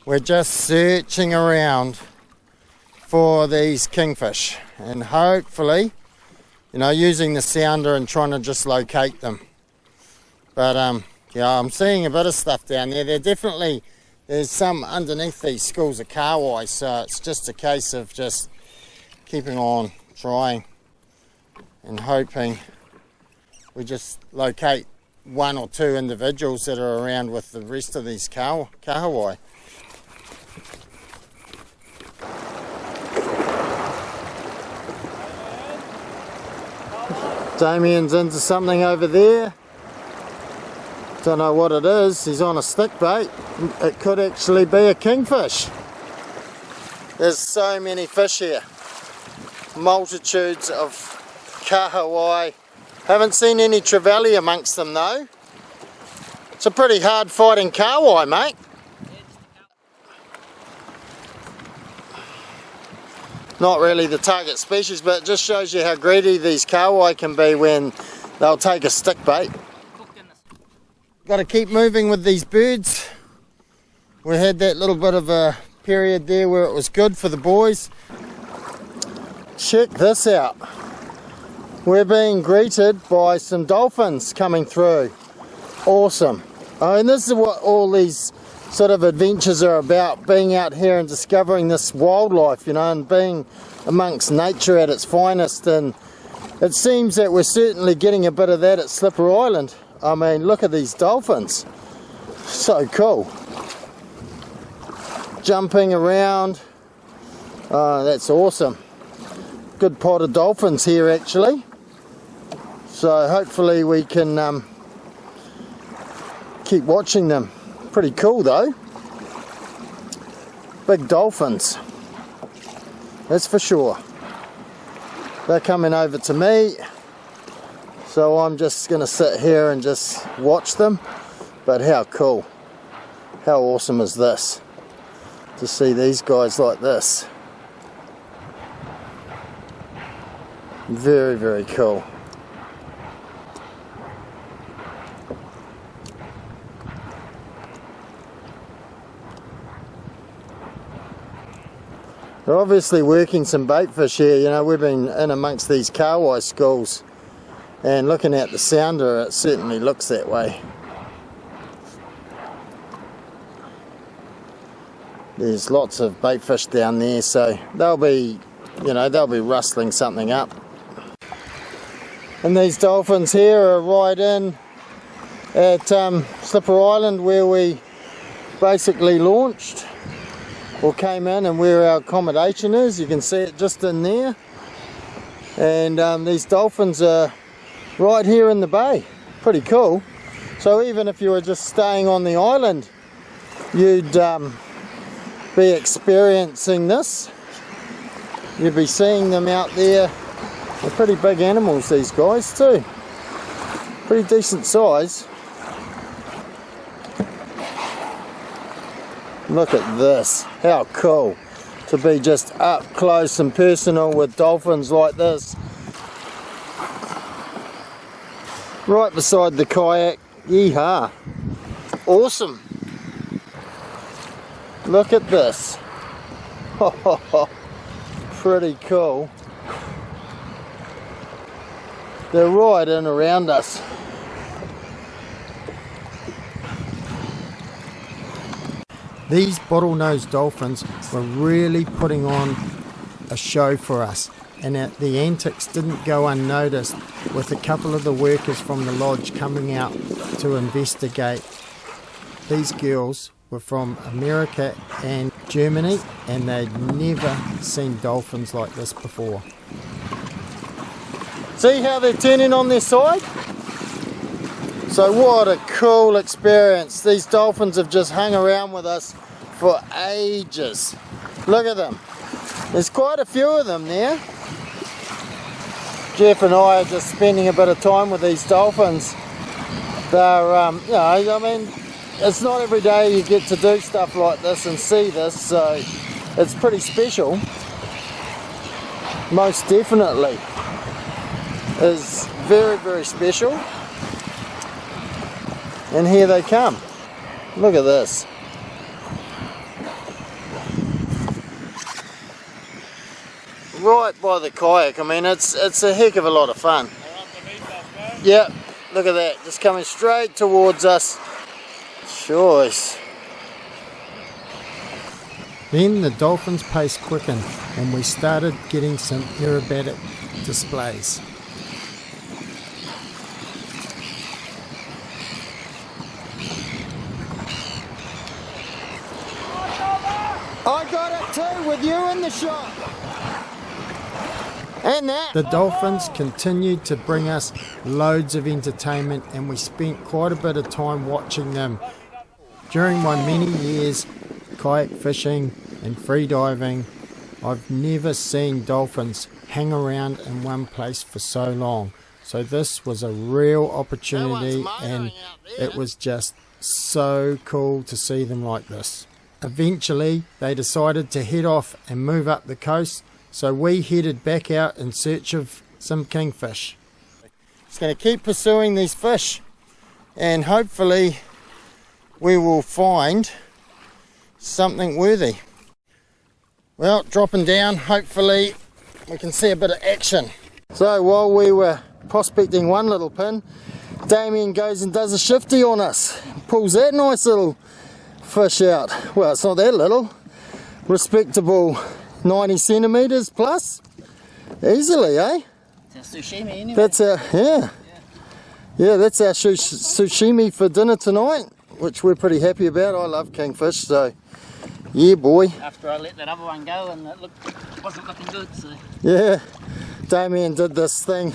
We're just searching around for these kingfish and hopefully, you know, using the sounder and trying to just locate them. But yeah, I'm seeing a bit of stuff down there. There's some underneath these schools of kahawai, so it's just a case of just keeping on trying and hoping we just locate one or two individuals that are around with the rest of these kahawai. Damien's into something over there. Don't know what it is. He's on a stick bait. It could actually be a kingfish. There's so many fish here. Multitudes of kahawai. Haven't seen any trevally amongst them though. It's a pretty hard fighting kahawai, mate. Not really the target species, but it just shows you how greedy these kahawai can be when they'll take a stick bait. Got to keep moving with these birds. We had that little bit of a period there where it was good for the boys. Check this out. We're being greeted by some dolphins coming through. Awesome. I mean, this is what all these sort of adventures are about, being out here and discovering this wildlife, you know, and being amongst nature at its finest. And it seems that we're certainly getting a bit of that at Slipper Island. I mean, look at these dolphins. So cool. Jumping around. Oh, that's awesome. Good pot of dolphins here actually. So hopefully we can keep watching them. Pretty cool though. Big dolphins. That's for sure. They're coming over to me. So I'm just going to sit here and just watch them. But how cool. How awesome is this? To see these guys like this. Very, very cool. We're obviously working some bait fish here. You know, we've been in amongst these kahawai schools. And looking at the sounder, it certainly looks that way. There's lots of bait fish down there, so they'll be, you know, they'll be rustling something up. And these dolphins here are right in at Slipper Island where we basically launched or came in, and where our accommodation is. You can see it just in there. And these dolphins are right here in the bay. Pretty cool. So even if you were just staying on the island, you'd be experiencing this. You'd be seeing them out there. They're pretty big animals, these guys too. Pretty decent size. Look at this. How cool to be just up close and personal with dolphins like this. Right beside the kayak. Yeehaw. Awesome. Look at this. Pretty cool. They're right in around us. These bottlenose dolphins were really putting on a show for us, and the antics didn't go unnoticed, with a couple of the workers from the lodge coming out to investigate. These girls were from America and Germany, and they'd never seen dolphins like this before. See how they're turning on their side? So what a cool experience. These dolphins have just hung around with us for ages. Look at them. There's quite a few of them there. Jeff and I are just spending a bit of time with these dolphins. They're, you know, I mean, it's not every day you get to do stuff like this and see this, so it's pretty special. Most definitely is very, very special. And here they come. Look at this. right by the kayak. I mean, it's a heck of a lot of fun. Yeah, look at that, just coming straight towards us. Choice. Then the dolphin's pace quickened and we started getting some aerobatic displays. I got it too, with you in the shot. And that. The dolphins continued to bring us loads of entertainment and we spent quite a bit of time watching them. During my many years kayak fishing and free diving, I've never seen dolphins hang around in one place for so long. So this was a real opportunity and it was just so cool to see them like this. Eventually they decided to head off and move up the coast, so we headed back out in search of some kingfish. Just going to keep pursuing these fish and hopefully we will find something worthy. Well, dropping down, hopefully we can see a bit of action. So while we were prospecting one little pin, Damien goes and does a shifty on us, pulls that nice little fish out. Well, it's not that little, respectable 90 centimeters plus, easily, eh? It's a sushimi anyway. That's our, yeah, that's our sushimi for dinner tonight, which we're pretty happy about. I love kingfish, so yeah, boy. After I let that other one go and it wasn't looking good, so. Yeah, Damien did this thing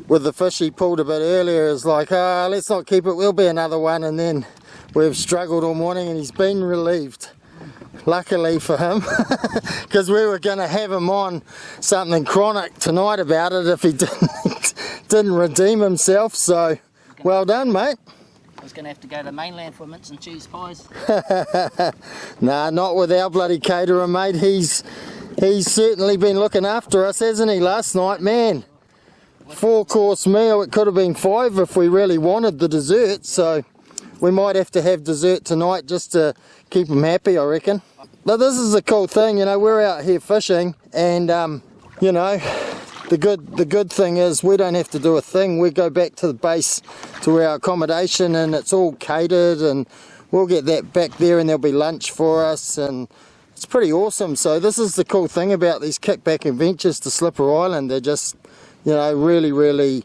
with the fish he pulled a bit earlier. It's like, let's not keep it, there'll be another one, and then we've struggled all morning and he's been relieved. Luckily for him, because we were going to have him on something chronic tonight about it if he didn't redeem himself, so well done, mate. I was going to have to go to the mainland for mince and cheese pies. Nah, not with our bloody caterer, mate. He's certainly been looking after us, hasn't he, last night, man? 4-course meal, it could have been 5 if we really wanted the dessert, so we might have to have dessert tonight just to keep him happy, I reckon. But this is a cool thing, you know, we're out here fishing and, you know, the good thing is we don't have to do a thing. We go back to the base to our accommodation and it's all catered and we'll get that back there and there'll be lunch for us and it's pretty awesome. So this is the cool thing about these Kickback Adventures to Slipper Island. They're just, you know, really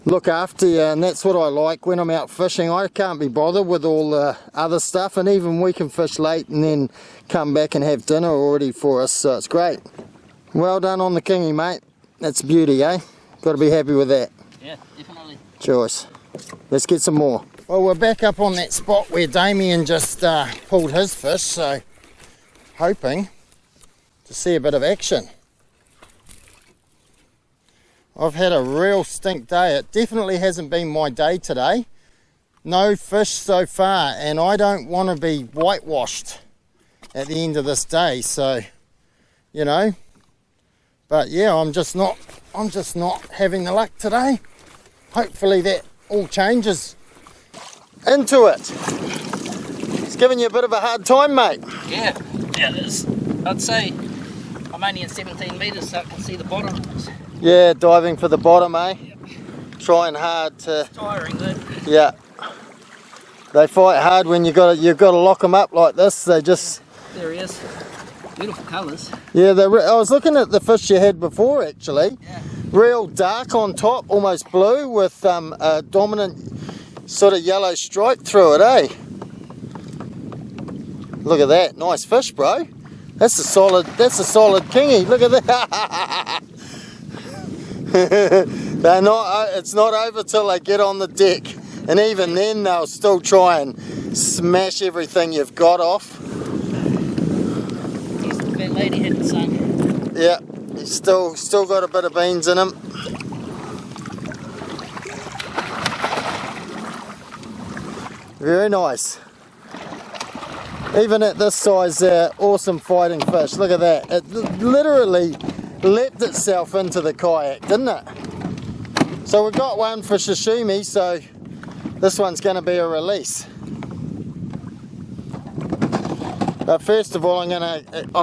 look after you, and that's what I like when I'm out fishing. I can't be bothered with all the other stuff, and even we can fish late and then come back and have dinner already for us, so it's great. Well done on the kingy, mate. That's beauty, eh? Got to be happy with that. Yeah, definitely. Choice. Let's get some more. Well, we're back up on that spot where Damien just pulled his fish, so hoping to see a bit of action. I've had a real stink day. It definitely hasn't been my day today. No fish so far, and I don't want to be whitewashed at the end of this day, so you know. But yeah, I'm just not having the luck today. Hopefully that all changes. Into it. It's giving you a bit of a hard time, mate. Yeah, it is. I'd say I'm only in 17 metres, so I can see the bottom. Yeah, diving for the bottom, eh? Yep. Trying hard to. It's tiring, though. Yeah. They fight hard when you've got to lock them up like this. They just. There he is. Beautiful colours. Yeah, I was looking at the fish you had before, actually. Yeah. Real dark on top, almost blue, with a dominant sort of yellow stripe through it, eh? Look at that, nice fish, bro. That's a solid kingy. Look at that. They're not. It's not over till they get on the deck, and even then they'll still try and smash everything you've got off. That lady hadn't sung. Yeah, he's still got a bit of beans in him. Very nice. Even at this size, they're awesome fighting fish. Look at that. It literally leapt itself into the kayak, didn't it? So we've got one for sashimi, so this one's going to be a release. But first of all, I'm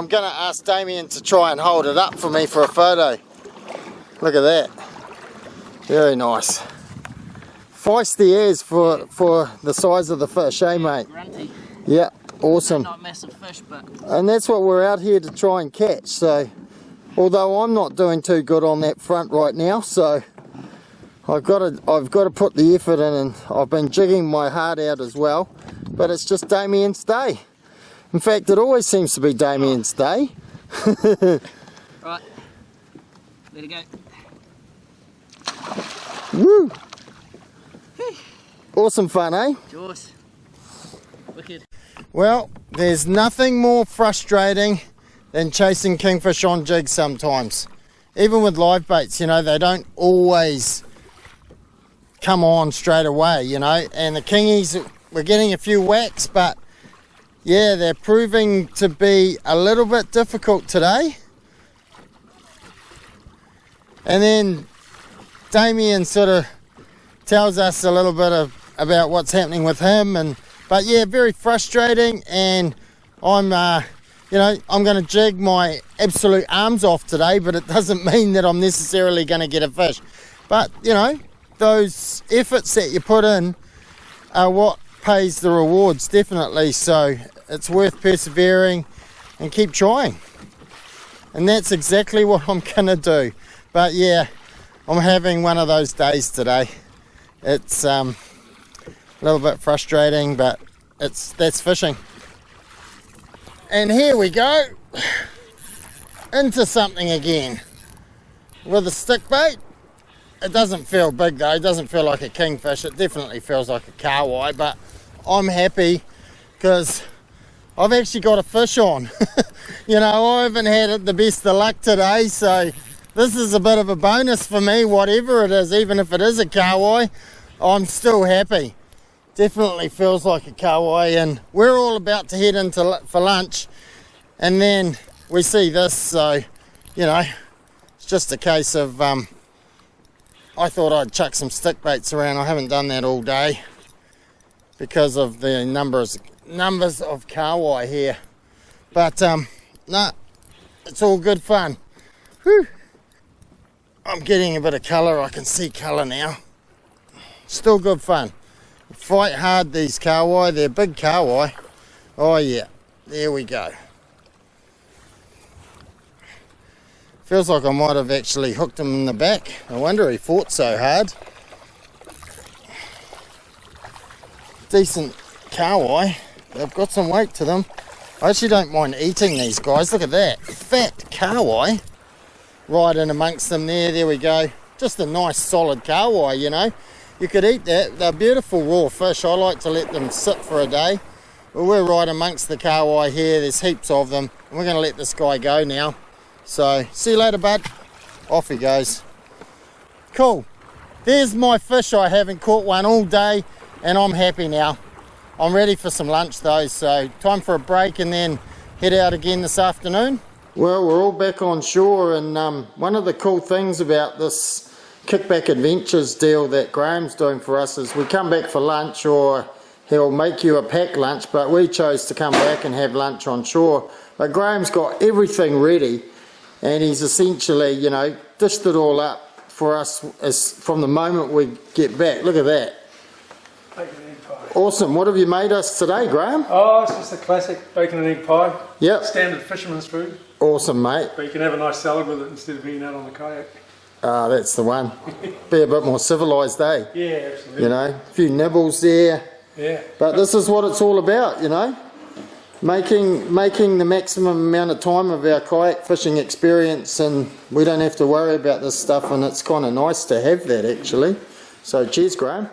gonna ask Damien to try and hold it up for me for a photo. Look at that. Very nice. Feisty as for the size of the fish, eh mate? Grunty. Yeah, awesome. Not massive fish, but... And that's what we're out here to try and catch, so... Although I'm not doing too good on that front right now, so... I've got to put the effort in, and I've been jigging my heart out as well. But it's just Damien's day. In fact, it always seems to be Damien's day. Right, let it go. Woo! Awesome fun, eh? Jaws. Wicked. Well, there's nothing more frustrating than chasing kingfish on jigs sometimes. Even with live baits, you know, they don't always come on straight away, you know. And the kingies, we're getting a few whacks, but yeah, they're proving to be a little bit difficult today. And then Damien sort of tells us a little bit about what's happening with him, but yeah, very frustrating. And I'm you know, I'm going to jig my absolute arms off today, but it doesn't mean that I'm necessarily going to get a fish. But you know, those efforts that you put in are what pays the rewards, definitely. So it's worth persevering and keep trying, and that's exactly what I'm going to do. But yeah, I'm having one of those days today. It's a little bit frustrating, but that's fishing. And here we go into something again with a stick bait. It doesn't feel big though, it doesn't feel like a kingfish, it definitely feels like a kahawai, but I'm happy because I've actually got a fish on. You know, I haven't had the best of luck today, so this is a bit of a bonus for me. Whatever it is, even if it is a kahawai, I'm still happy. Definitely feels like a kahawai, and we're all about to head into for lunch, and then we see this, so you know, it's just a case of I thought I'd chuck some stick baits around. I haven't done that all day because of the numbers of kahawai here, but no, it's all good fun. Whew. I'm getting a bit of colour, I can see colour now. Still good fun. Fight hard, these kahawai, they're big kahawai. Oh yeah, there we go. Feels like I might have actually hooked him in the back. No wonder he fought so hard. Decent kahawai, they've got some weight to them. I actually don't mind eating these guys, look at that, fat kahawai. Right in amongst them there we go. Just a nice solid kahawai, you know. You could eat that, they're beautiful raw fish. I like to let them sit for a day. But we're right amongst the kahawai here, there's heaps of them. And we're going to let this guy go now. So, see you later bud. Off he goes. Cool. There's my fish. I haven't caught one all day and I'm happy now. I'm ready for some lunch though, so time for a break and then head out again this afternoon. Well, we're all back on shore, and one of the cool things about this Kickback Adventures deal that Graham's doing for us is we come back for lunch, or he'll make you a packed lunch, but we chose to come back and have lunch on shore. But Graham's got everything ready, and he's essentially, you know, dished it all up for us as from the moment we get back. Look at that. Bacon and egg pie. Awesome. What have you made us today, Graham? Oh, it's just a classic bacon and egg pie. Yep. Standard fisherman's food. Awesome, mate. But you can have a nice salad with it instead of being out on the kayak. Ah, that's the one. Be a bit more civilised, eh? Yeah, absolutely. You know, a few nibbles there. Yeah. But this is what it's all about, you know. Making the maximum amount of time of our kayak fishing experience, and we don't have to worry about this stuff, and it's kind of nice to have that actually. So cheers, Graham.